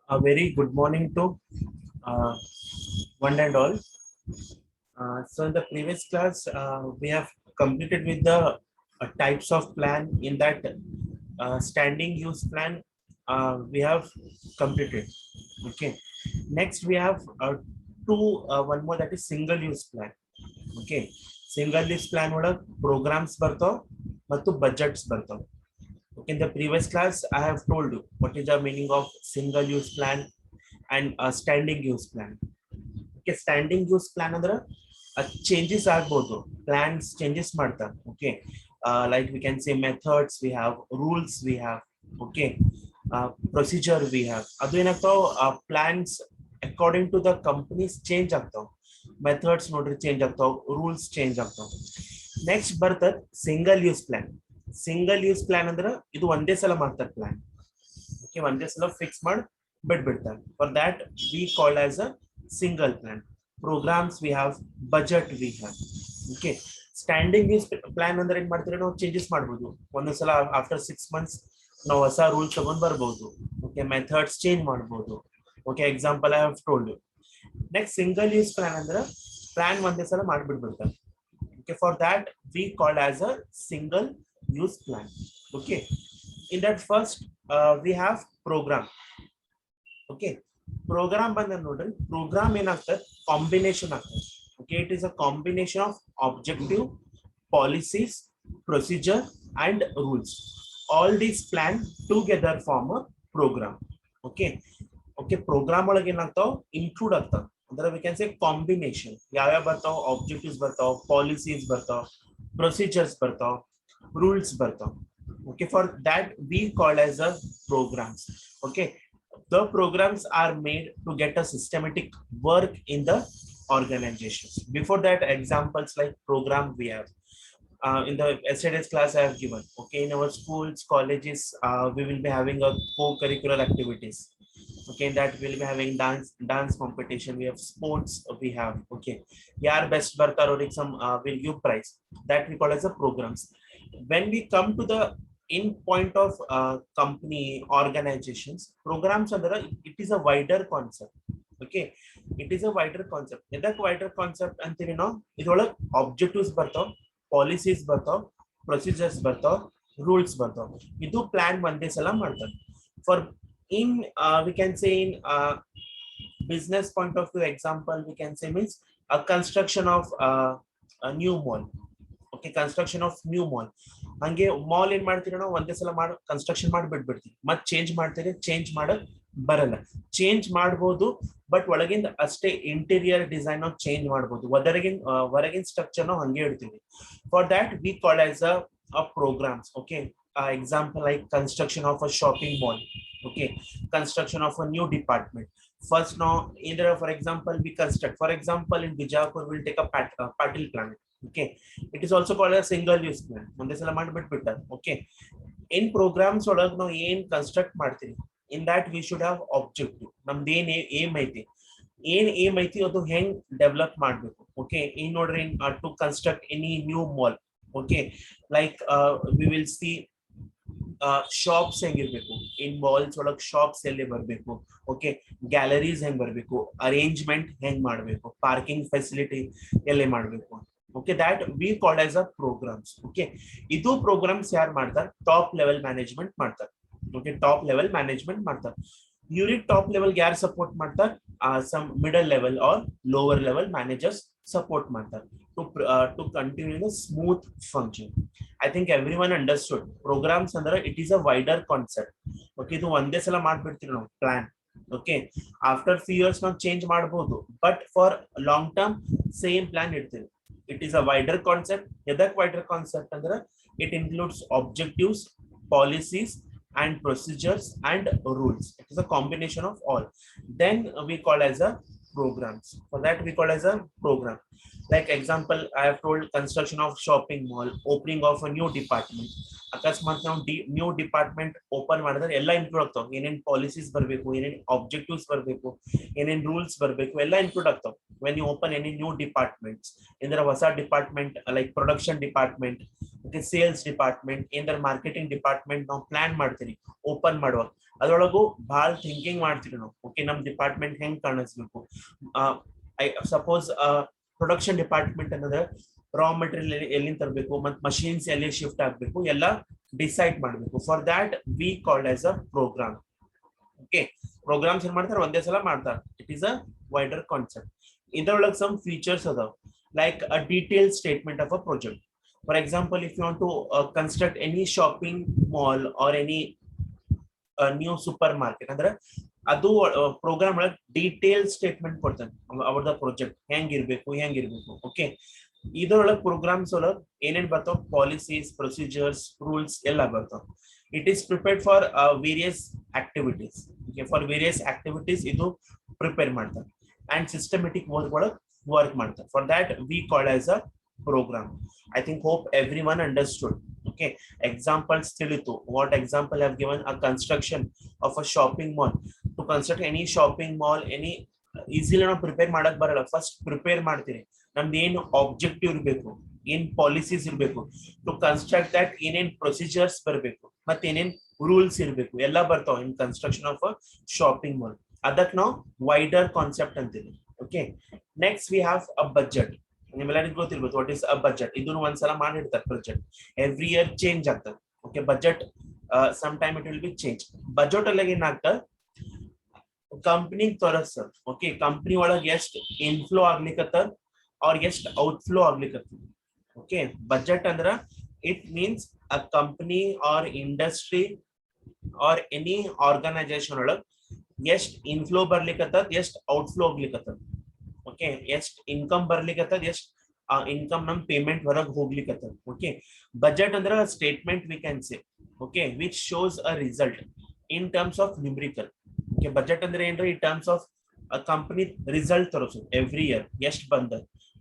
A very good morning to uh, one and all. So in the previous class, we have completed with the types of plan. In that standing use plan, we have completed. Okay. Next, we have one more, that is single use plan. Okay. Single use plan ಒಳಗೆ programs ಬರ್ತಾವ ಮತ್ತು budgets ಬರ್ತಾವ. Okay, in the previous class, I have told you what is the meaning of single use plan and a standing use plan. Okay, standing use plan ಅಂದ್ರೆ changes ಆಗ್ಬೋದು, plans changes ಮಾಡ್ತಾರೆ. Okay, like we can say methods we have, rules we have. Okay, procedure we have. ಅದು ಏನಾಗ್ತಾವ, plans according to the companies change ಆಗ್ತಾವ. Methods ನೋಡ್ರಿ change ಆಗ್ತಾವ, rules change ಆಗ್ತಾವ. Next ಬರ್ತದ single use plan. Single use plan ಅಂದ್ರೆ ಇದು ಒಂದೇ ಸಲ ಮಾಡ್ತಾರೆ ಪ್ಲಾನ್. ಓಕೆ, ಒಂದೇ ಸಲ ಫಿಕ್ಸ್ ಮಾಡಿ ಬಿಟ್ಬಿಡ್ತಾರೆ. For that we called as a single plan. Programmes we have, budget we have. Okay, standing use plan ಅಂದ್ರೆ ಏನ್ ಮಾಡ್ತೀವಿ, ನಾವು ಚೇಂಜಸ್ ಮಾಡ್ಬೋದು. ಒಂದೊಂದ್ಸಲ ಆಫ್ಟರ್ 6 months ನಾವು ಹೊಸ ರೂಲ್ ತಗೊಂಡ್ ಬರ್ಬೋದು. ಓಕೆ, ಮೆಥಡ್ಸ್ ಚೇಂಜ್ ಮಾಡ್ಬೋದು. Okay, example I have told you. Next single use plan ಅಂದ್ರೆ ಪ್ಲಾನ್ ಒಂದೇ ಸಲ ಮಾಡ್ಬಿಡ್ಬಿಡ್ತಾರೆ. Okay, for that we call as a single use plan. Okay, in that first we have program. Okay, program ಬಂದ ನೋಡ್ರಿ, program ಏನಾಗ್ತದೆ, combination ಆಗ್ತದೆ. Okay, it is a combination of objective, policies, procedure and rules. All these plan together form a program. Okay, okay, program ಒಳಗೆ ಏನಾಗ್ತಾವ, include ಆಗ್ತಾವ. ಅಂದ್ರೆ we can say combination. ಯಾವ್ಯಾವ ಬರ್ತಾವ, objectives ಬರ್ತಾವ, policies ಬರ್ತಾವ, procedures ಬರ್ತಾವ, rules ಬರ್ತಾವ. Okay, for that we call as a programs. Okay, the programs are made to get a systematic work in the organizations. Before that, examples like program we have in the yesterday's class I have given. Okay, in our schools, colleges, we will be having a co-curricular activities. Okay, that we'll be having dance competition, we have sports, we have. Okay, yaar best bartar or some will give prize, that we call as a programs. When we come to the in point of company organizations, programs under, it is a wider concept. Okay, it is a wider concept. That wider concept ಅಂತೀವಿ ನಾವು. ಇದರೊಳಗೆ objectives ಬರ್ತಾವ, policies ಬರ್ತಾವ, procedures ಬರ್ತಾವ, rules ಬರ್ತಾವ. ಇದು plan ಒಂದೇ ಸಲ ಮಾಡ್ತಾರೆ. For in we can say in business point of view, example we can say means a construction of a new mall. Okay, construction of new mall. ಹಂಗೆ mall ಏನ್ ಮಾಡ್ತೀವಿ ನಾವು, ಒಂದೇ ಸಲ ಮಾಡಿ ಕನ್ಸ್ಟ್ರಕ್ಷನ್ ಮಾಡಿ ಬಿಟ್ಬಿಡ್ತೀವಿ, ಮತ್ ಚೇಂಜ್ ಮಾಡ್ತೀವಿ, ಚೇಂಜ್ ಮಾಡಕ್ ಬರಲ್ಲ. ಚೇಂಜ್ ಮಾಡ್ಬೋದು, ಬಟ್ ಒಳಗಿಂದ ಅಷ್ಟೇ ಇಂಟೀರಿಯರ್ ಡಿಸೈನ್ ನಾವು ಚೇಂಜ್ ಮಾಡ್ಬೋದು, ಹೊರಗಿನ ಸ್ಟ್ರಕ್ಚರ್ ನಾವು ಹಂಗೆ ಇಡ್ತೀವಿ. For that we call as a programs. Okay, example like construction of a shopping mall. Okay, construction of a new department. First now either, for example, we construct, for example in Bijapur we'll take a Patil plant. Okay, it is also called a single use plan. ಒಂದೇ ಸಲ ಮಾಡ್ಬಿಟ್ಬಿಟ್ಟಾರೆ. Okay, in programs ಒಳಗೆ ನಾವು ಏನ್ construct ಮಾಡ್ತೀವಿ, in that we should have objective. ನಮ್ದು ಏನ್ aim ಐತಿ ಅದು ಹೆಂಗ್ ಡೆವಲಪ್ ಮಾಡ್ಬೇಕು. ಓಕೆ, ಈ ನೋಡ್ರಿ, to construct any new mall. Okay, like we will see shops ಹೆಂಗಿರ್ಬೇಕು, ಇನ್ ಮಾಲ್ಸ್ ಒಳಗ್ ಶಾಪ್ಸ್ ಎಲ್ಲಿ ಬರ್ಬೇಕು. ಓಕೆ, ಗ್ಯಾಲರೀಸ್ ಹೆಂಗ್ ಬರ್ಬೇಕು, ಅರೇಂಜ್ಮೆಂಟ್ ಹೆಂಗ್ ಮಾಡ್ಬೇಕು, ಪಾರ್ಕಿಂಗ್ ಫೆಸಿಲಿಟಿ ಎಲ್ಲಿ ಮಾಡ್ಬೇಕು. Okay, that we called as a programmes. Okay, ಇದು ಪ್ರೋಗ್ರಾಮ್ಸ್ ಯಾರು ಮಾಡ್ತಾರೆ, ಟಾಪ್ ಲೆವೆಲ್ ಮ್ಯಾನೇಜ್ಮೆಂಟ್ ಮಾಡ್ತಾರೆ. ಓಕೆ, ಟಾಪ್ ಲೆವೆಲ್ ಮ್ಯಾನೇಜ್ಮೆಂಟ್ ಮಾಡ್ತಾರೆ. ಯೂನಿಟ್ ಟಾಪ್ ಲೆವೆಲ್ ಯಾರು ಸಪೋರ್ಟ್ ಮಾಡ್ತಾರೆ, some middle level or lower level managers support ಮಾಡ್ತಾರೆ to continue the smooth function. I think everyone understood. Programs ಅಂದ್ರೆ it is a wider concept. Okay, ಇದು ಒಂದೇ ಸಲ ಮಾಡ್ಬಿಡ್ತೀವಿ ನಾವು plan. Okay, after few years ನಾವು change ಮಾಡಬಹುದು, but for long term same plan ಇಡ್ತೀವಿ. It is a wider concept. ಎದಕ್ wider concept ಅಂದ್ರೆ it includes objectives, policies and procedures and rules. It is a combination of all. Then we call as a programs. For that we call as a program. Like example, I have told construction of shopping mall, opening of a new department. ಅಕಸ್ಮಾತ್ ನಾವು new department open ಮಾಡಿದ್ರೆ ಎಲ್ಲ include ಆಗ್ತಾವ. ಏನೇನ್ policies ಬರಬೇಕು, ಏನೇನ್ objectives ಬರಬೇಕು, ಏನೇನ್ ರೂಲ್ಸ್ ಬರಬೇಕು, ಎಲ್ಲ ಇನ್ಕ್ಲೂಡ್ ಆಗ್ತಾವ. When you open any new departments, ಅಂದ್ರೆ ಹೊಸ department like production department, okay sales department ಏನಾರ ಮಾರ್ಕೆಟಿಂಗ್ ಡಿಪಾರ್ಟ್ಮೆಂಟ್ ನಾವು ಪ್ಲಾನ್ ಮಾಡ್ತೀವಿ ಓಪನ್ ಮಾಡುವಾಗ ಅದ್ರೊಳಗು ಭಾಳ ಥಿಂಕಿಂಗ್ ಮಾಡ್ತೀವಿ ನಾವು ಓಕೆ ನಮ್ ಡಿಪಾರ್ಟ್ಮೆಂಟ್ ಹೆಂಗ್ ಕಾಣಿಸ್ಬೇಕು ಐ ಸಪೋಸ್ ಪ್ರೊಡಕ್ಷನ್ ಡಿಪಾರ್ಟ್ಮೆಂಟ್ ಅನ್ನೋದು ರಾ ಮೆಟೀರಿಯಲ್ ಎಲ್ಲಿಂದ ತರಬೇಕು ಮತ್ತು ಮಷೀನ್ಸ್ ಎಲ್ಲಿ ಶಿಫ್ಟ್ ಆಗಬೇಕು ಎಲ್ಲ ಡಿಸೈಡ್ ಮಾಡಬೇಕು for that we called as a programme okay programmes ಏನ್ ಮಾಡ್ತಾರೆ ಒಂದೇ ಸಲ ಮಾಡ್ತಾರೆ it is a wider concept ಇದರೊಳಗೆ ಸಮ್ ಫೀಚರ್ಸ್ ಅದಾವ like a detail statement of a project for example if you want to construct any shopping mall or any new supermarket ಅಂದ್ರೆ ಅದು program ಒಳಗೆ ಡೀಟೇಲ್ ಸ್ಟೇಟ್ಮೆಂಟ್ ಕೊಡ್ತಾನೆ ಅವ್ರದ project ಹೆಂಗಿರ್ಬೇಕು okay ಇದರೊಳಗೆ programmes ಒಳಗೆ ಏನೇನ್ ಬರ್ತಾವ ಪಾಲಿಸೀಸ್ ಪ್ರೊಸೀಜರ್ಸ್ ರೂಲ್ಸ್ ಎಲ್ಲ ಬರ್ತಾವ it is prepared for various activities for various activities ಇದು ಪ್ರಿಪೇರ್ ಮಾಡ್ತಾರೆ ಅಂಡ್ ಸಿಸ್ಟಮೆಟಿಕ್ ವರ್ಕ್ ಒಳಗೆ ವರ್ಕ್ ಮಾಡ್ತಾರೆ for that we called as a program. I think hope everyone understood. Okay, examples ತಿಳಿತು. What example I have given a construction of a shopping mall. To construct any shopping mall, any easily ನಾವು prepare ಮಾಡಕ್ ಬರಲ್ಲ. First prepare ಮಾಡ್ತೀರಿ ನಮ್ದು ಏನು objective ಇರಬೇಕು ಏನ್ policies ಇರಬೇಕು ಟು ಕನ್ಸ್ಟ್ರಕ್ಟ್ ದಟ್ ಏನೇನ್ ಪ್ರೊಸೀಜರ್ಸ್ ಬರಬೇಕು ಮತ್ತೆ ಏನೇನ್ ರೂಲ್ಸ್ ಇರಬೇಕು ಎಲ್ಲ ಬರ್ತಾವ in construction of a shopping mall ಅದಕ್ಕೆ ನಾವು ವೈಡರ್ ಕಾನ್ಸೆಪ್ಟ್ ಅಂತೀವಿ okay next we have a budget ನಿಮ್ಮೆಲ್ಲರಿಗೂ ಗೊತ್ತಿರ್ಬೋದು ವಾಟ್ ಇಸ್ ಅ ಬಜೆಟ್ ಇದನ್ನು ಒಂದ್ಸಲ ಮಾಡಿರ್ತಾರೆ ಬಜೆಟ್ ಎವ್ರಿ ಇಯರ್ ಚೇಂಜ್ ಆಗ್ತದೆ okay budget some time it will be change budget ಅಲ್ಲ ಏನಾಗ್ತದೆ ಕಂಪನಿ ತೋರಿಸ್ತದ ಓಕೆ ಕಂಪನಿ ಒಳಗೆ ಎಷ್ಟು ಇನ್ಫ್ಲೋ ಆಗ್ಲಿಕ್ಕತ್ತದ ಅವ್ರ ಎಷ್ಟು ಔಟ್ಫ್ಲೋ ಆಗ್ಲಿಕ್ಕತ್ತದ ಓಕೆ ಬಜೆಟ್ ಅಂದ್ರ it means a company or industry or any organisation ಒಳಗೆ ಎಷ್ಟು ಇನ್ಫ್ಲೋ ಬರ್ಲಿಕ್ಕತ್ತದ ಎಷ್ಟು ಔಟ್ಫ್ಲೋ ಹೋಗ್ಲಿಕ್ಕತ್ತದ ಓಕೆ ಎಷ್ಟು ಇನ್ಕಮ್ ಬರ್ಲಿಕ್ಕತ್ತದ ಎಷ್ಟು ಇನ್ಕಮ್ ನಮ್ ಪೇಮೆಂಟ್ ಹೊರಗೆ ಹೋಗ್ಲಿಕ್ಕತ್ತದ ಓಕೆ ಬಜೆಟ್ ಅಂದ್ರೆ statement we can say okay which shows a result in terms of numerical okay budget ಅಂದ್ರೆ ಏನ್ರಿ in terms of company result ತೋರಿಸೋದು ಎವ್ರಿ ಇಯರ್ ಎಷ್ಟು ಬಂದ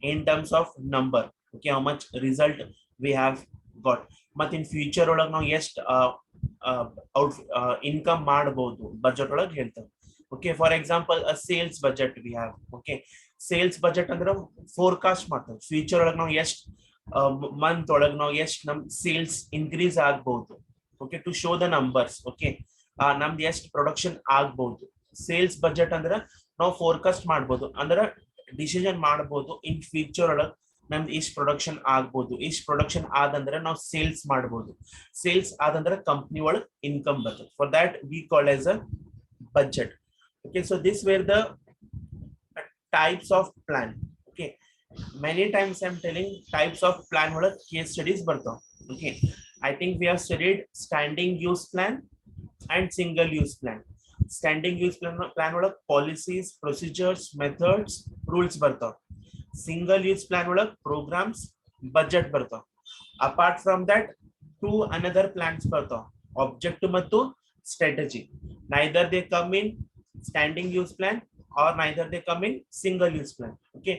in terms of number okay how much result we have got ಮತ್ತೆ in future ಒಳಗೆ ನಾವು ಎಷ್ಟು out income ಮಾಡಬಹುದು ಬಜೆಟ್ ಒಳಗೆ ಹೇಳ್ತಾರೆ okay for example sales budget we have okay sales budget ಅಂದ್ರೆ ಫೋರ್ಕಾಸ್ಟ್ ಮಾಡ್ತಾರೆ ಫ್ಯೂಚರ್ ಒಳಗೆ ನಾವು ಎಷ್ಟು ಮಂತ್ ಒಳಗೆ ನಾವು ಎಷ್ಟು ನಮ್ ಸೇಲ್ಸ್ ಇನ್ಕ್ರೀಸ್ ಆಗ್ಬಹುದು okay to show the numbers okay ನಮ್ದು ಎಷ್ಟು ಪ್ರೊಡಕ್ಷನ್ ಆಗ್ಬಹುದು ಸೇಲ್ಸ್ ಬಜೆಟ್ ಅಂದ್ರೆ ನಾವು ಫೋರ್ಕಾಸ್ಟ್ ಮಾಡ್ಬೋದು ಅಂದ್ರೆ ಡಿಸಿಷನ್ ಮಾಡಬಹುದು ಇನ್ ಫ್ಯೂಚರ್ ಒಳಗೆ ನಮ್ದು ಇಷ್ಟು ಪ್ರೊಡಕ್ಷನ್ ಆಗ್ಬೋದು ಇಷ್ಟು ಪ್ರೊಡಕ್ಷನ್ ಆದಂದ್ರೆ ನಾವು ಸೇಲ್ಸ್ ಮಾಡಬಹುದು ಸೇಲ್ಸ್ ಆದಂದ್ರೆ ಕಂಪ್ನಿ ಒಳಗೆ ಇನ್ಕಮ್ ಬರ್ತದೆ for that we call as a budget okay so this were the types of plan okay many times I'm telling types of plan wala case studies bartav okay I think we have studied standing use plan and single use plan standing use plan wala policies procedures methods rules bartav single use plan wala programs budget bartav apart from that two another plans bartav objective ಮತ್ತು strategy neither they come in standing use plan or neither they come in single use plan okay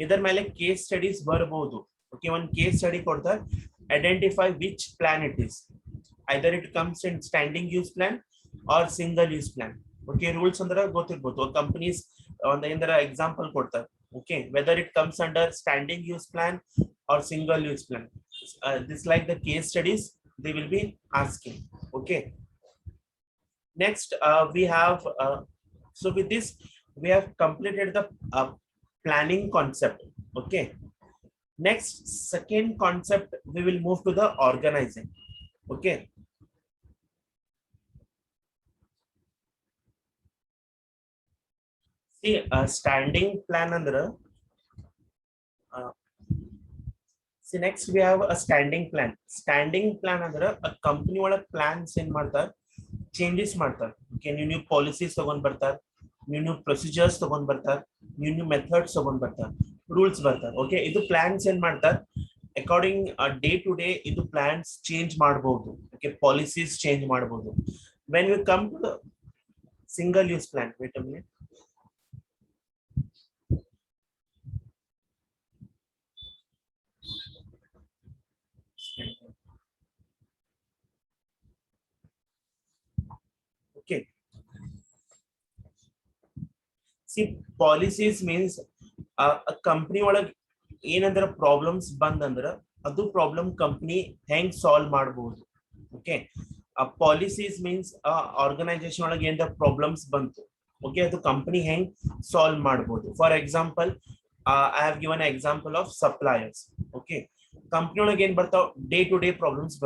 idar mele case studies barabodu okay one case study kodta identify which plan it is either it comes in standing use plan or single use plan okay rules andra gothirbodu companies on the indra example kodta okay whether it comes under standing use plan or single use plan this like the case studies they will be asking okay next we have so with this we have completed the planning concept okay next second concept we will move to the organizing okay see standing plan andra see next we have a standing plan andra a company ola plans in ಮಾಡ್ತಾರೆ changes ಮಾಡ್ತಾರೆ okay new policies ತಗೊಂಡ್ ಬರ್ತಾರೆ new procedures ತಗೊಂಡ್ ಬರ್ತಾರೆ new methods ತಗೊಂಡ್ ಬರ್ತಾರೆ rules ಬರ್ತಾರೆ okay ಇದು ಪ್ಲಾನ್ಸ್ ಏನ್ ಮಾಡ್ತಾರೆ ಅಕಾರ್ಡಿಂಗ್ ಡೇ ಟು ಡೇ ಇದು ಪ್ಲಾನ್ಸ್ ಚೇಂಜ್ ಮಾಡಬಹುದು ಓಕೆ ಪಾಲಿಸೀಸ್ ಚೇಂಜ್ ಮಾಡಬಹುದು when we come to single use plan wait a minute okay see policies means a company ಒಳಗೆ ಏನಂದ್ರ ಪ್ರಾಬ್ಲಮ್ಸ್ ಬಂದಂದ್ರ ಅದು ಪ್ರಾಬ್ಲಮ್ ಕಂಪ್ನಿ ಹೆಂಗ್ ಸಾಲ್ವ್ ಮಾಡಬಹುದು. ಓಕೆ, ಪಾಲಿಸೀಸ್ ಮೀನ್ಸ್ ಆರ್ಗನೈಸೇಷನ್ ಒಳಗೆ ಏನಾರ ಪ್ರಾಬ್ಲಮ್ಸ್ ಬಂತು, ಓಕೆ, ಅದು ಕಂಪನಿ ಹೆಂಗ್ ಸಾಲ್ವ್ ಮಾಡಬಹುದು. For example, I have given example of suppliers. Okay, company ಒಳಗೆ ಏನ್ ಬರ್ತಾವ, ಡೇ ಟು ಡೇ ಪ್ರಾಬ್ಲಮ್ಸ್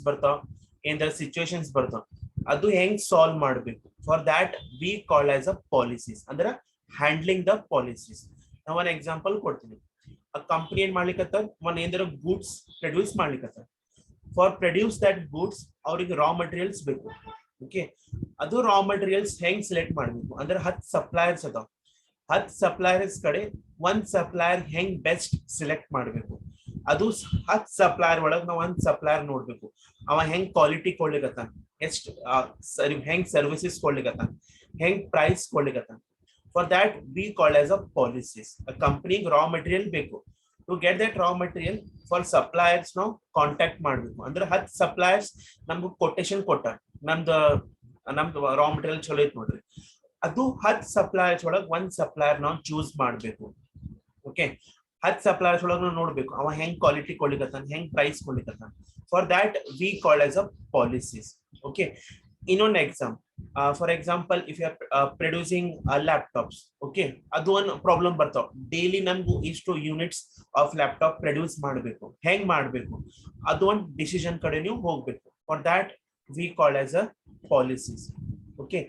ಬರ್ತಾವ, ಏನಾರ ಸಿಚುವೇಶನ್ಸ್ ಬರ್ತಾವ, ಅದು ಹೆಂಗ್ ಸಾಲ್ವ್ ಮಾಡಬೇಕು. For that we call as a policies, ಅಂದ್ರೆ ಹ್ಯಾಂಡ್ಲಿಂಗ್ ದ ಪಾಲಿಸೀಸ್. ನಾವು ಒಂದು ಎಕ್ಸಾಂಪಲ್ ಕೊಡ್ತೀನಿ. ಆ ಕಂಪನಿ ಏನ್ ಮಾಡ್ಲಿಕ್ಕತ್ತ, ಏನಾರ ಗೂಡ್ಸ್ ಪ್ರೊಡ್ಯೂಸ್ ಮಾಡ್ಲಿಕ್ಕತ್ತ. ಫಾರ್ ಪ್ರೊಡ್ಯೂಸ್ ದಟ್ ಗೂಡ್ಸ್ ಅವ್ರಿಗೆ ರಾ ಮಟೀರಿಯಲ್ಸ್ ಬೇಕು. ಓಕೆ, ಅದು ರಾ ಮಟೀರಿಯಲ್ಸ್ ಹೆಂಗ್ ಸೆಲೆಕ್ಟ್ ಮಾಡ್ಬೇಕು ಅಂದ್ರೆ 10 ಸಪ್ಲೈಯರ್ಸ್ ಅದಾವ. 10 ಸಪ್ಲೈಯರ್ಸ್ ಕಡೆ ಒಂದ್ ಸಪ್ಲೈಯರ್ ಹೆಂಗ್ ಬೆಸ್ಟ್ ಸೆಲೆಕ್ಟ್ ಮಾಡ್ಬೇಕು. ಅದು 10 ಸಪ್ಲೈಯರ್ ಒಳಗ್ ನಾವು ಒಂದ್ ಸಪ್ಲೈಯರ್ ನೋಡ್ಬೇಕು, ಅವ ಹೆಂಗ್ ಕ್ವಾಲಿಟಿ ಕೊಡ್ಲಿಕತ್ತಾನ, ಎಷ್ಟ್ ಹೆಂಗ್ ಸರ್ವಿಸಸ್ ಕೊಡ್ಲಿಕತ್ತಾನ, ಹೆಂಗ್ ಪ್ರೈಸ್ ಕೊಡ್ಲಿಕತ್ತಾನ. For that we call as a policies. ಕಂಪನಿಗೆ ರಾ ಮಟೀರಿಯಲ್ ಬೇಕು. To get that raw material for suppliers ನಾವು ಕಾಂಟ್ಯಾಕ್ಟ್ ಮಾಡ್ಬೇಕು. ಅಂದ್ರೆ 10 ಸಪ್ಲೈಯರ್ಸ್ ನಮ್ಗೆ ಕೊಟೇಶನ್ ಕೊಟ್ಟಾರ, ನಮ್ದು ರಾ ಮಟೀರಿಯಲ್ ಚಲೋ ಐತ್ ನೋಡ್ರಿ, ಅದು 10 ಸಪ್ಲೈಯರ್ಸ್ ಒಳಗೆ ಒಂದ್ ಸಪ್ಲೈಯರ್ ನಾವು ಚೂಸ್ ಮಾಡ್ಬೇಕು. ಓಕೆ, 10 ಸಪ್ಲೈಯರ್ಸ್ ಒಳಗೆ ನಾವು ನೋಡ್ಬೇಕು ಅವ ಹೆಂಗ್ ಕ್ವಾಲಿಟಿ ಕೊಡ್ಲಿಕತ್ತಾನ, ಹೆಂಗ್ ಪ್ರೈಸ್ ಕೊಡ್ಲಿಕತ್ತಾನ. For that we call as a policies. Okay, ಇನ್ನೊಂದು exam, for example if you are producing laptops. Okay, ಅದು ಒಂದು ಪ್ರಾಬ್ಲಮ್ ಬರ್ತಾವ, ಡೈಲಿ ನಮ್ಗೂ ಇಷ್ಟು ಯೂನಿಟ್ಸ್ ಆಫ್ ಲ್ಯಾಪ್ಟಾಪ್ ಪ್ರೊಡ್ಯೂಸ್ ಮಾಡಬೇಕು, ಹೆಂಗ್ ಮಾಡಬೇಕು, ಅದು ಒಂದು ಡಿಸಿಷನ್ ಕಡೆ ನೀವು ಹೋಗ್ಬೇಕು. For that we call as a policies. Okay,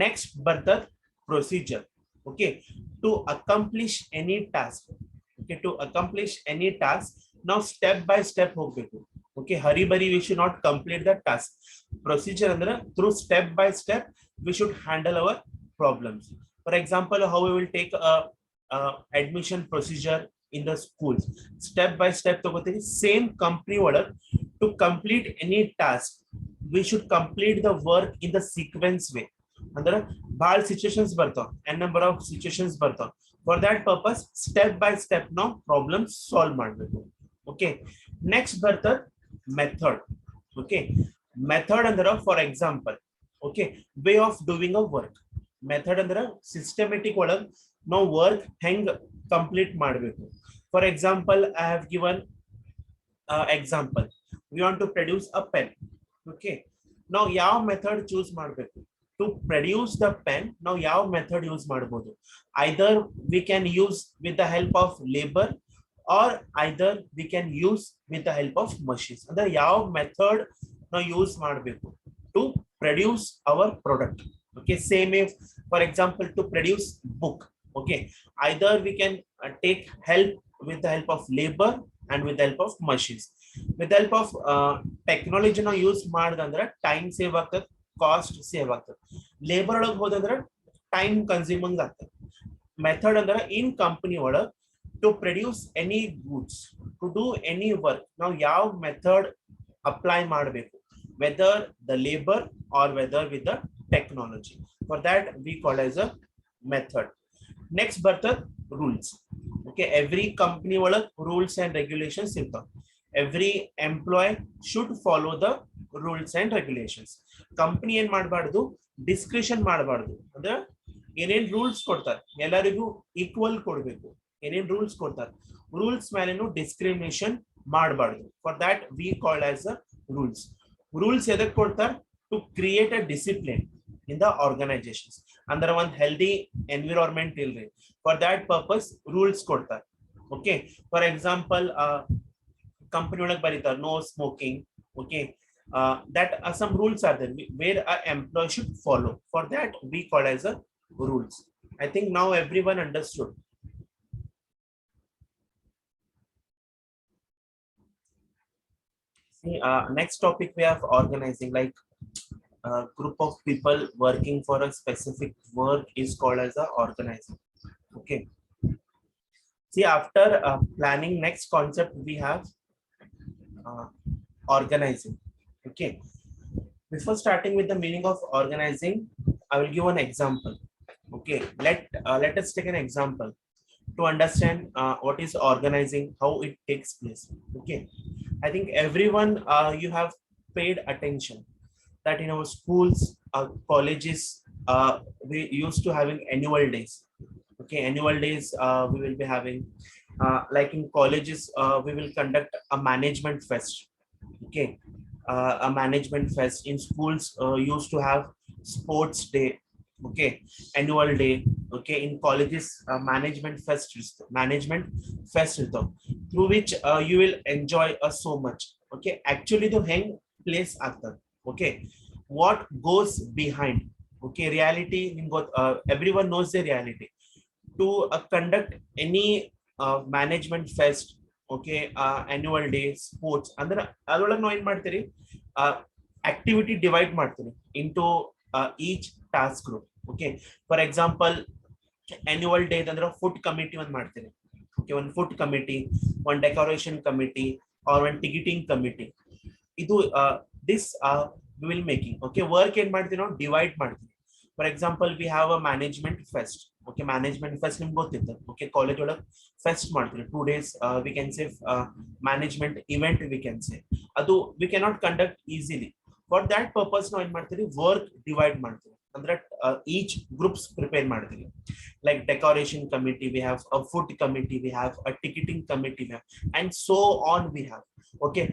next further procedure. Okay, to accomplish any task. Okay, to accomplish any task, now step by step ಹೋಗ್ಬೇಕು. Okay, hurry burry we should not complete the task. Procedure ಅಂದ್ರೆ through step by step we should handle our problems. For example, how we will take a admission procedure in the schools. Step by step ತಗೋತೀವಿ. Same company ಒಳಗೆ to complete any task we should complete the work in the sequence way. ಅಂದ್ರೆ ಬಹಳ situations ಬರ್ತಾವ, n number of situations ಬರ್ತಾವ. For that purpose step by step ನಾವು problem solve ಮಾಡಬೇಕು. Okay, next ಬರ್ತದ method. Okay, method ಅಂದ್ರೆ for example, okay, way of doing a work. Method ಅಂದ್ರೆ systematic ಒಳಗ್ ನಾವು ವರ್ಕ್ ಹೆಂಗ್ ಕಂಪ್ಲೀಟ್ ಮಾಡಬೇಕು. For example, I have given example, we want to produce a pen. Okay, ನಾವು ಯಾವ ಮೆಥಡ್ ಚೂಸ್ ಮಾಡಬೇಕು. To produce the pen, now ಯಾವ method use ಮಾಡಬಹುದು. Either we can use with the help of labor or either we can use with the help of machines. ಅಂದ್ರೆ ಯಾವ method ನಾವು use ಮಾಡಬೇಕು to produce our product. Okay, same if for example to produce book. Okay, either we can take help with the help of labor and with the help of machines. With the help of technology ನಾವು use ಮಾಡಿದಂದ್ರೆ time save ಆಗ್ತದೆ, cost save ಆಗ್ತದೆ. Labour ಒಳಗೆ ಹೋದಂದ್ರೆ time consuming ಆಗ್ತದೆ. Method ಅಂದ್ರೆ in company ಒಳಗೆ to produce any goods, to do any work, ನಾವು ಯಾವ ಮೆಥಡ್ ಅಪ್ಲೈ ಮಾಡಬೇಕು, whether the labour or whether with the technology. For that we call as a method. Next ಬರ್ತದೆ rules. Okay, every company ಒಳಗೆ rules and regulations ಇರ್ತಾವ. Every employee should follow the rules and regulations. Company ಏನ್ ಮಾಡಬಾರ್ದು, discretion ಮಾಡಬಾರ್ದು. ಅಂದ್ರೆ ಏನೇನ್ rules ಕೊಡ್ತಾರೆ ಎಲ್ಲರಿಗೂ ಈಕ್ವಲ್ ಕೊಡ್ಬೇಕು. ಏನೇನ್ ರೂಲ್ಸ್ ಕೊಡ್ತಾರೆ ರೂಲ್ಸ್ ಮೇಲೇನು ಡಿಸ್ಕ್ರಿಮಿನೇಷನ್ ಮಾಡಬಾರ್ದು. For that we call as a rules. Rules ಎದಕ್ ಕೊಡ್ತಾರೆ, to create a discipline in the organisations. ಅಂದ್ರೆ ಒಂದ್ ಹೆಲ್ದಿ ಎನ್ವಿರಾನ್ಮೆಂಟ್ ಇಲ್ರಿ, ಫಾರ್ ದ್ಯಾಟ್ ಪರ್ಪಸ್ ರೂಲ್ಸ್ ಕೊಡ್ತಾರೆ. ಓಕೆ, ಫಾರ್ ಎಕ್ಸಾಂಪಲ್ ಕಂಪನಿ ಒಳಗೆ ಬರೀತಾರೆ no smoking. Okay, that some rules are there where an employee should follow. For that we call as a rules. I think now everyone understood. See, next topic we have organizing, like a group of people working for a specific work is called as a organizing. Okay, see, after planning, next concept we have organizing. Okay, before starting with the meaning of organizing, I will give an example. Okay, let us take an example to understand what is organizing, how it takes place. Okay, I think everyone you have paid attention that in our schools, colleges, we used to having annual days. Okay, annual days we will be having. Like in colleges, we will conduct a management fest. Okay, a management fest. In schools, used to have sports day. Okay, annual day. Okay, in colleges, management fest is the through which you will enjoy so much. Okay, actually the hang place after. Okay, what goes behind. Okay, reality in both, everyone knows the reality to conduct any management fest. Okay, annual day sports ಅಂದ್ರೆ ಅದರೊಳಗೆ ನಾವು ಏನ್ ಮಾಡ್ತೀರಿ, activity divide ಮಾಡ್ತೀರಿ into each task group. Okay, for example, annual day ಅಂದ್ರೆ food committee ಒಂದು ಮಾಡ್ತೀರಿ. Okay, one food committee, one decoration committee, or one ticketing committee. ಇದು this we will making. Okay, work ಏನ್ ಮಾಡ್ತೀವಿ ನಾವು ಡಿವೈಡ್ ಮಾಡ್ತೀವಿ. For example we have a management fest. Okay, management fest ನಿಮ್ಗೆ ಗೊತ್ತಿತ್ತು. ಓಕೆ, ಕಾಲೇಜ್ ಒಳಗೆ ಫೆಸ್ಟ್ ಮಾಡ್ತೀವಿ 2 days. We can say management event we can say. ಅದು we cannot conduct easily. For that purpose ನಾವು ಏನ್ ಮಾಡ್ತೀವಿ, ವರ್ಕ್ ಡಿವೈಡ್ ಮಾಡ್ತೀವಿ. ಅಂದ್ರೆ ಈಚ್ ಗ್ರೂಪ್ಸ್ ಪ್ರಿಪೇರ್ ಮಾಡ್ತೀವಿ. Like decoration committee we have, a food committee we have, a ticketing committee we have, and so on we have. Okay,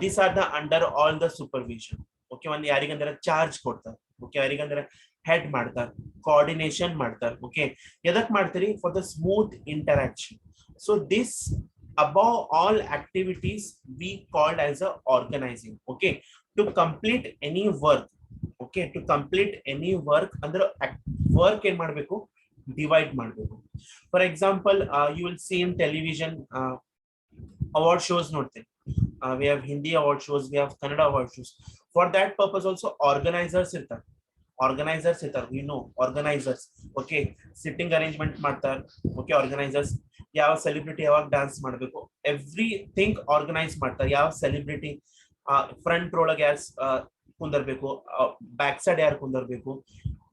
these are the under all the supervision. Okay, ಒಂದು ಯಾರಿಗಂದ್ರೆ charge ಕೊಡ್ತಾರೆ. Okay, ಯಾರಿಗಂದ್ರೆ head ಮಾಡ್ತಾರೆ, coordination ಮಾಡ್ತಾರೆ. Okay, ಎದಕ್ ಮಾಡ್ತೀರಿ, for the smooth interaction. So this above all activities we called as a organizing. Okay, to complete any work. Okay, to complete any work ಅಂದ್ರೆ work ಏನ್ ಮಾಡಬೇಕು, divide ಮಾಡಬೇಕು. For example, you will see in television award shows ನೋಡ್ತೀವಿ. We have Hindi award shows, we have Kannada award shows. For that purpose also organizers ಇರ್ತಾರೆ. Organizers ಇರ್ತಾರೆ, we know organizers. Okay, sitting arrangement ಮಾಡ್ತಾರೆ. Okay, organizers ಯಾವ celebrity ಯಾವಾಗ dance ಮಾಡಬೇಕು, everything organise ಮಾಡ್ತಾರೆ. ಯಾವ celebrity front ಒಳಗೆ ಯಾರು ಕುಂದರ್ಬೇಕು, ಬ್ಯಾಕ್ ಸೈಡ್ ಯಾರು ಕುಂದರ್ಬೇಕು,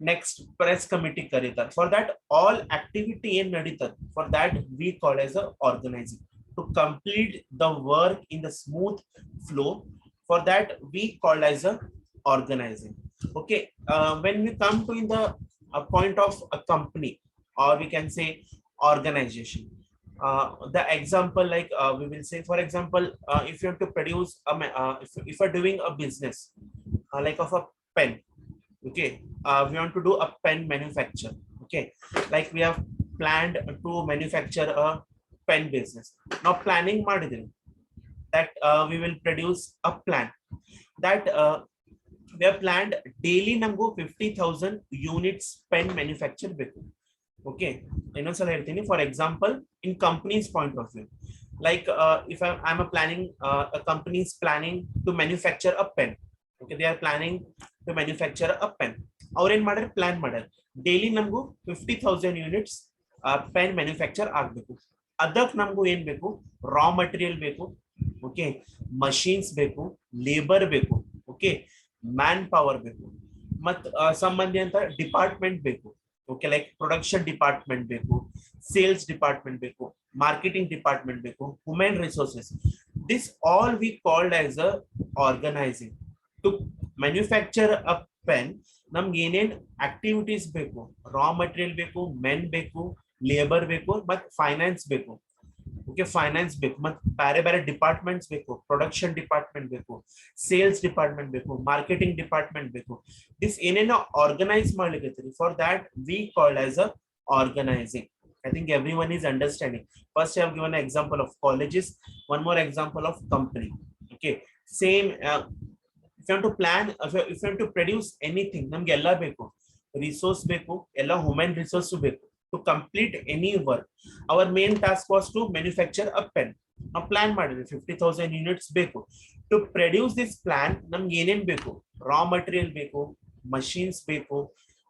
ನೆಕ್ಸ್ಟ್ ಪ್ರೆಸ್ ಕಮಿಟಿ ಕರೀತಾರೆ. ಫಾರ್ ದಟ್ ಆಲ್ ಆಕ್ಟಿವಿಟಿ ಏನ್ ನಡೀತಾರೆ, for that we call as a organizing. To complete the work in the smooth flow, for that we call as a organizing. Okay, when we come to in the point of a company, or we can say organization, the example like we will say, for example, if you have to produce if you're doing a business like of a pen. Okay, we want to do a pen manufacture. Okay, like we have planned to manufacture a pen business. Now planning ಮಾಡಿದ್ರಿ that we will produce a plan that we have planned daily ನಮಗೂ 50,000 units pen manufacture ಬೇಕು. Okay, ಇನ್ನೊಂದ್ಸಲ ಹೇಳ್ತೀನಿ. For example, in companies point of view, like if I'm a planning, a company is planning to manufacture a pen. Okay, they are planning to manufacture a pen. ಅವ್ರೇನ್ ಮಾಡ್ಯಾರ, plan ಮಾಡ್ಯಾರ daily ನಮಗೂ 50,000 units pen manufacture ಆಗ್ಬೇಕು. ಅದಕ್ಕೆ ನಮಗೂ ಏನ್ ಬೇಕು, raw material ಬೇಕು. ಓಕೆ, ಮಷೀನ್ಸ್ ಬೇಕು, ಲೇಬರ್ ಬೇಕು. ಓಕೆ, ಮ್ಯಾನ್ ಪವರ್ ಬೇಕು, ಮತ್ ಸಂಬಂಧಿ ಅಂತ ಡಿಪಾರ್ಟ್ಮೆಂಟ್ ಬೇಕು. ಓಕೆ, ಲೈಕ್ ಪ್ರೊಡಕ್ಷನ್ ಡಿಪಾರ್ಟ್ಮೆಂಟ್ ಬೇಕು, ಸೇಲ್ಸ್ ಡಿಪಾರ್ಟ್ಮೆಂಟ್ ಬೇಕು, ಮಾರ್ಕೆಟಿಂಗ್ ಡಿಪಾರ್ಟ್ಮೆಂಟ್ ಬೇಕು, human resources. This all we called as a organising. To manufacture a pen ನಮ್ಗೆ ಏನೇನ್ ಆಕ್ಟಿವಿಟೀಸ್ ಬೇಕು, ರಾ ಮಟೀರಿಯಲ್ ಬೇಕು, ಮೆನ್ ಬೇಕು, ಲೇಬರ್ ಬೇಕು, ಮತ್ ಫೈನಾನ್ಸ್ ಬೇಕು. ಓಕೆ, ಫೈನಾನ್ಸ್ ಬೇಕು, ಮತ್ ಬೇರೆ ಬೇರೆ ಡಿಪಾರ್ಟ್ಮೆಂಟ್ಸ್ ಬೇಕು, ಪ್ರೊಡಕ್ಷನ್ ಡಿಪಾರ್ಟ್ಮೆಂಟ್ ಬೇಕು, ಸೇಲ್ಸ್ ಡಿಪಾರ್ಟ್ಮೆಂಟ್ ಬೇಕು, ಮಾರ್ಕೆಟಿಂಗ್ ಡಿಪಾರ್ಟ್ಮೆಂಟ್ ಬೇಕು. ದಿಸ್ ಏನೇನೋ ಆರ್ಗನೈಸ್ ಮಾಡ್ಲಿಕ್ಕೆ, for that we called as a organising. I think everyone is understanding. First, I have given an example of colleges. One more example of company. Okay, same. If you want to plan, if you want to produce anything, ನಮ್ಗೆ ಎಲ್ಲ ಬೇಕು, resource ಬೇಕು, ಎಲ್ಲ human resource ಬೇಕು. To complete any work, our main task was to manufacture a pen. Now plan ಮಾಡಿದ್ವಿ 50,000 units ಬೇಕು. To produce this plan ನಮ್ಗೆ ಏನೇನ್ ಬೇಕು, ರಾ ಮಟೀರಿಯಲ್ ಬೇಕು, ಮಷೀನ್ಸ್ ಬೇಕು.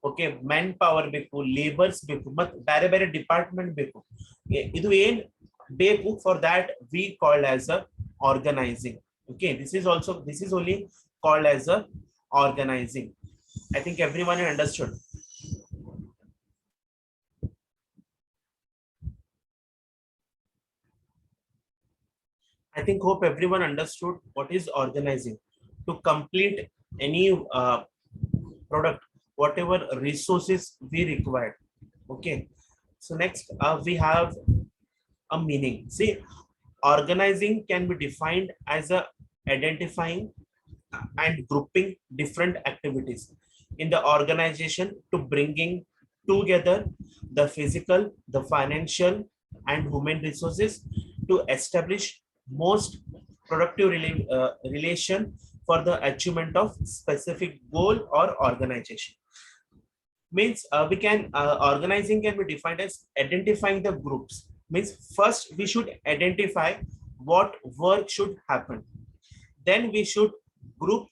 ಓಕೆ, ಮ್ಯಾನ್ ಪವರ್ ಬೇಕು, ಲೇಬರ್ಸ್ ಬೇಕು, ಮತ್ ಬೇರೆ ಬೇರೆ ಡಿಪಾರ್ಟ್ಮೆಂಟ್ ಬೇಕು. ಇದು ಏನ್ ಬೇಕು, for that we called as a organising. Okay, this is only called as a organizing. I think everyone understood. I think hope everyone understood what is organizing. To complete any product, whatever resources we require. Okay, so next we have a meaning. See, organizing can be defined as a identifying and grouping different activities in the organization to bringing together the physical, the financial, and human resources to establish most productive relation for the achievement of specific goal or organization. Means we can organizing can be defined as identifying the groups. Means first we should identify what work should happen, then we should group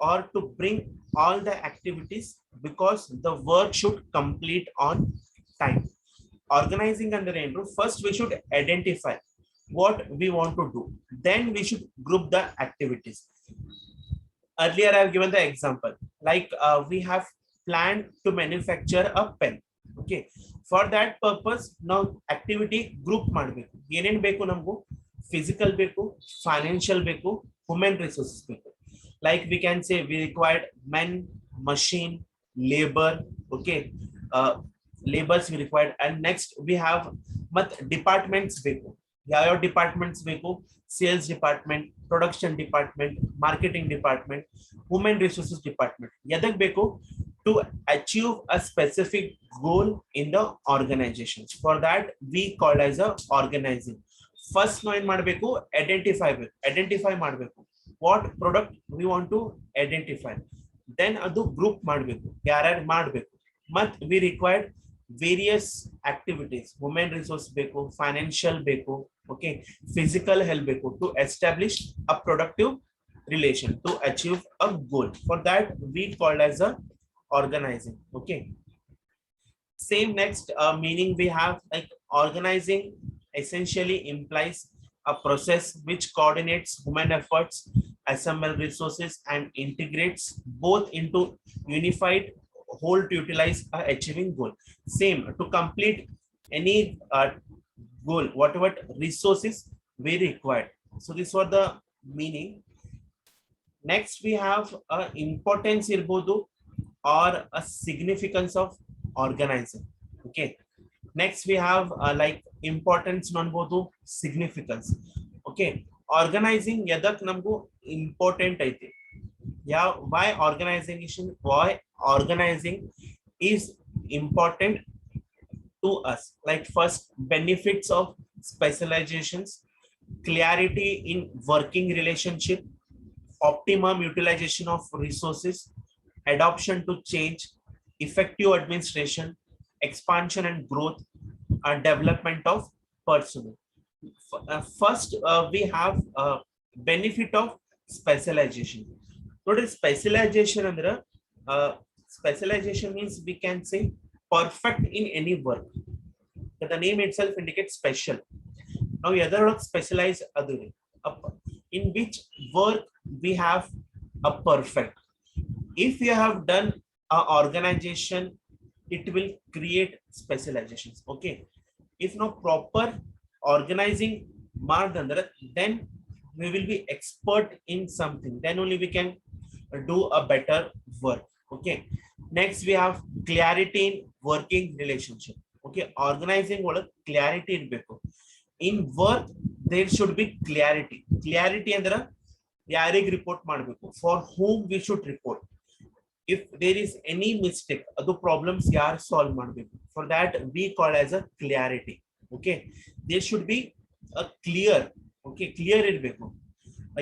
or to bring all the activities because the work should complete on time. Organizing under Andrew, first we should identify what we want to do, then we should group the activities. Earlier I have given the example, like we have planned to manufacture a pen. Okay, for that purpose now activity group ಮಾಡಬೇಕು. ಏನೇನ್ ಬೇಕು ನಮಗೂ? Physical ಬೇಕು, financial ಬೇಕು, human resources ಬೇಕು. Like we can say we required men, machine, labor. Okay, labors we required, and next we have ಮತ್ departments ಬೇಕು. ಯಾವ ಡಿಪಾರ್ಟ್ಮೆಂಟ್ಸ್ ಬೇಕು? Sales department, production department, marketing department, human resources department. ಎದಕ್ ಬೇಕು? To achieve a specific goal in the organisation. For that we called as a organising. First ನಾವು ಏನ್ ಮಾಡಬೇಕು? Identify ಮಾಡಬೇಕು what product we want to identify. Then ಅದು group ಮಾಡಬೇಕು, ಯಾರ್ಯಾರು ಮಾಡಬೇಕು. ಮತ್ we required various activities, human resource ಬೇಕು, financial ಬೇಕು, okay, physical help ಬೇಕು to establish a productive relation to achieve a goal. For that we called as a organizing. Okay, same next meaning we have, like organizing essentially implies a process which coordinates human efforts, assemble resources and integrates both into unified whole to utilize a achieving goal. Same to complete any goal, whatever resources we require. So this was the meaning. Next we have a importance irbodu or a significance of organizing. Okay, next we have like importance nanbodu, significance. Okay, organizing yadak namgu important aite. Yeah, why organizing is important to us? Like first, benefits of specializations, clarity in working relationship, optimum utilization of resources, adoption to change, effective administration, expansion and growth, and development of personnel. First we have benefit of specialization. What is specialization? Under specialization means we can say perfect in any work. The name itself indicates special. Now other work specialize other way. In which work we have a perfect. If you have done a organization, it will create specializations. Okay, if no proper organizing madandra, then we will be expert in something, then only we can do a better work. Okay, next we have clarity in working relationship. Okay, organizing what clarity irbeku. In work there should be clarity andre yarig report ಮಾಡಬೇಕು, for whom we should report. If there is any mistake, adu problems yaar solve ಮಾಡಬೇಕು. For that we call as a clarity. Okay, there should be a clear. Okay, clear irbeku.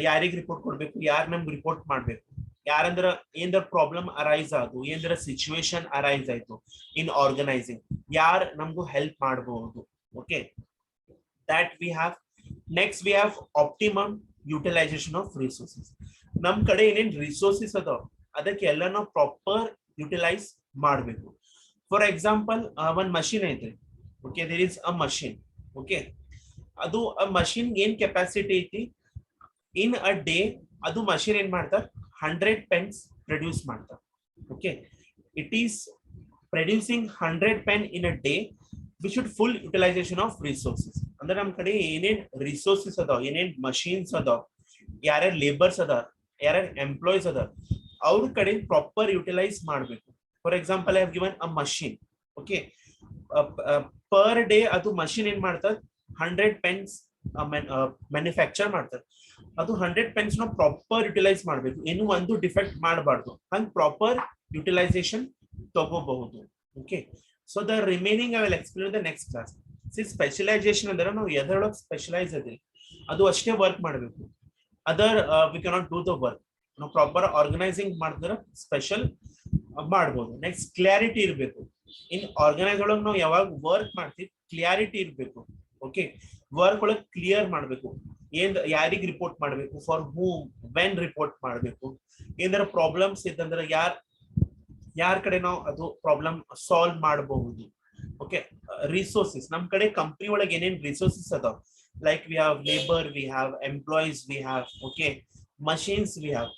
ಯಾರಿಗೆ report ಕೊಡಬೇಕು, ಯಾರು ನಮ್ಗೆ report ಮಾಡಬೇಕು, ಯಾರಂದ್ರ ಏನಾರ problem arise ಆದು, ಏನಾರ situation arise ಆಯ್ತು ಇನ್ ಆರ್ಗನೈಸಿಂಗ್, ಯಾರು ನಮಗೂ ಹೆಲ್ಪ್ ಮಾಡಬಹುದು. Okay, that we have. Next we have optimum utilization of resources. ನಮ್ ಕಡೆ ಏನೇನ್ ರಿಸೋರ್ಸಸ್ ಅದಾವ ಅದಕ್ಕೆ ಎಲ್ಲ ನಾವು ಪ್ರಾಪರ್ ಯುಟಿಲೈಸ್ ಮಾಡಬೇಕು. ಫಾರ್ ಎಕ್ಸಾಂಪಲ್ ಒಂದ್ ಮಷಿನ್ ಐತೆ. Okay, there is a machine. Okay, ಅದು ಆ ಮಷಿನ್ ಏನ್ ಕೆಪಾಸಿಟಿ ಐತಿ, ಇನ್ ಅ ಡೇ ಅದು ಮಷಿನ್ ಏನ್ ಮಾಡ್ತಾರ, 100 ಪೆನ್ಸ್ ಪ್ರೊಡ್ಯೂಸ್ ಮಾಡ್ತಾರ. Okay, it is producing 100 pen in a day. We should full utilisation of resources. ಅಂದ್ರೆ ನಮ್ ಕಡೆ ಏನೇನ್ ರಿಸೋರ್ಸಸ್ ಅದಾವ, ಏನೇನ್ ಮಷೀನ್ಸ್ ಅದಾವ, ಯಾರ್ಯಾರು ಲೇಬರ್ಸ್ ಅದಾರ, ಯಾರ್ಯಾರು ಎಂಪ್ಲಾಯೀಸ್ ಅದಾರ, ಅವ್ರ ಕಡೆ ಪ್ರಾಪರ್ ಯುಟಿಲೈಸ್ ಮಾಡಬೇಕು. For example I have given a machine. Okay, per day ಅದು ಮಷೀನ್ ಏನ್ ಮಾಡ್ತದ, 100 ಪೆನ್ಸ್ ಮ್ಯಾನುಫ್ಯಾಕ್ಚರ್ ಮಾಡ್ತಾರೆ. ಅದು 100 ಪೆನ್ಸ್ ನಾವು ಪ್ರಾಪರ್ ಯುಟಿಲೈಸ್ ಮಾಡಬೇಕು, ಏನು ಒಂದು ಡಿಫೆಕ್ಟ್ ಮಾಡಬಾರ್ದು, ಹಂಗೆ ಪ್ರಾಪರ್ ಯುಟಿಲೈಸೇಷನ್ ತಗೋಬಹುದು. Okay, so the remaining I will explain the next class. Specialisation ಅಂದ್ರೆ ನಾವು ಎದರೊಳಗೆ ಸ್ಪೆಷಲೈಸ್ ಅದಿರಿ ಅದು ಅಷ್ಟೇ ವರ್ಕ್ ಮಾಡಬೇಕು. Other we cannot do the work. ನಾವು ಪ್ರಾಪರ್ ಆರ್ಗನೈಸಿಂಗ್ ಮಾಡಿದ್ರೆ ಸ್ಪೆಷಲ್ ಮಾಡ್ಬೋದು. ನೆಕ್ಸ್ಟ್ ಕ್ಲಾರಿಟಿ ಇರಬೇಕು. ಇನ್ ಆರ್ಗನೈಸ್ ಒಳಗೆ ನಾವು ಯಾವಾಗ ವರ್ಕ್ ಮಾಡ್ತೀವಿ ಕ್ಲಿಯಾರಿಟಿ ಇರಬೇಕು. ಓಕೆ, ವರ್ಕ್ ಒಳಗೆ ಕ್ಲಿಯರ್ ಮಾಡಬೇಕು, ಏನ್ ಯಾರಿಗೆ ರಿಪೋರ್ಟ್ ಮಾಡಬೇಕು, ಫಾರ್ ಹೂಮ್, ವೆನ್ ರಿಪೋರ್ಟ್ ಮಾಡಬೇಕು, ಏನಾರ ಪ್ರಾಬ್ಲಮ್ಸ್ ಇದ್ದಂದ್ರೆ ಯಾರ ಕಡೆ ನಾವು ಅದು ಪ್ರಾಬ್ಲಮ್ ಸಾಲ್ವ್ ಮಾಡಬಹುದು. ಓಕೆ, ರಿಸೋರ್ಸಸ್ ನಮ್ ಕಡೆ ಕಂಪ್ನಿ ಒಳಗೆ ಏನೇನ್ ರಿಸೋರ್ಸಸ್ ಅದಾವ, like we have labour, we have employees, V have okay machines we have.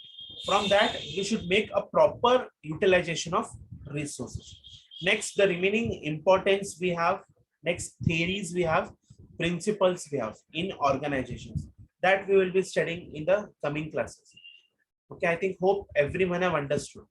From that we should make a proper utilization of resources. Next, the remaining importance we have, next theories we have, principles we have in organizations, that we will be studying in the coming classes. Okay, I think hope everyone have understood.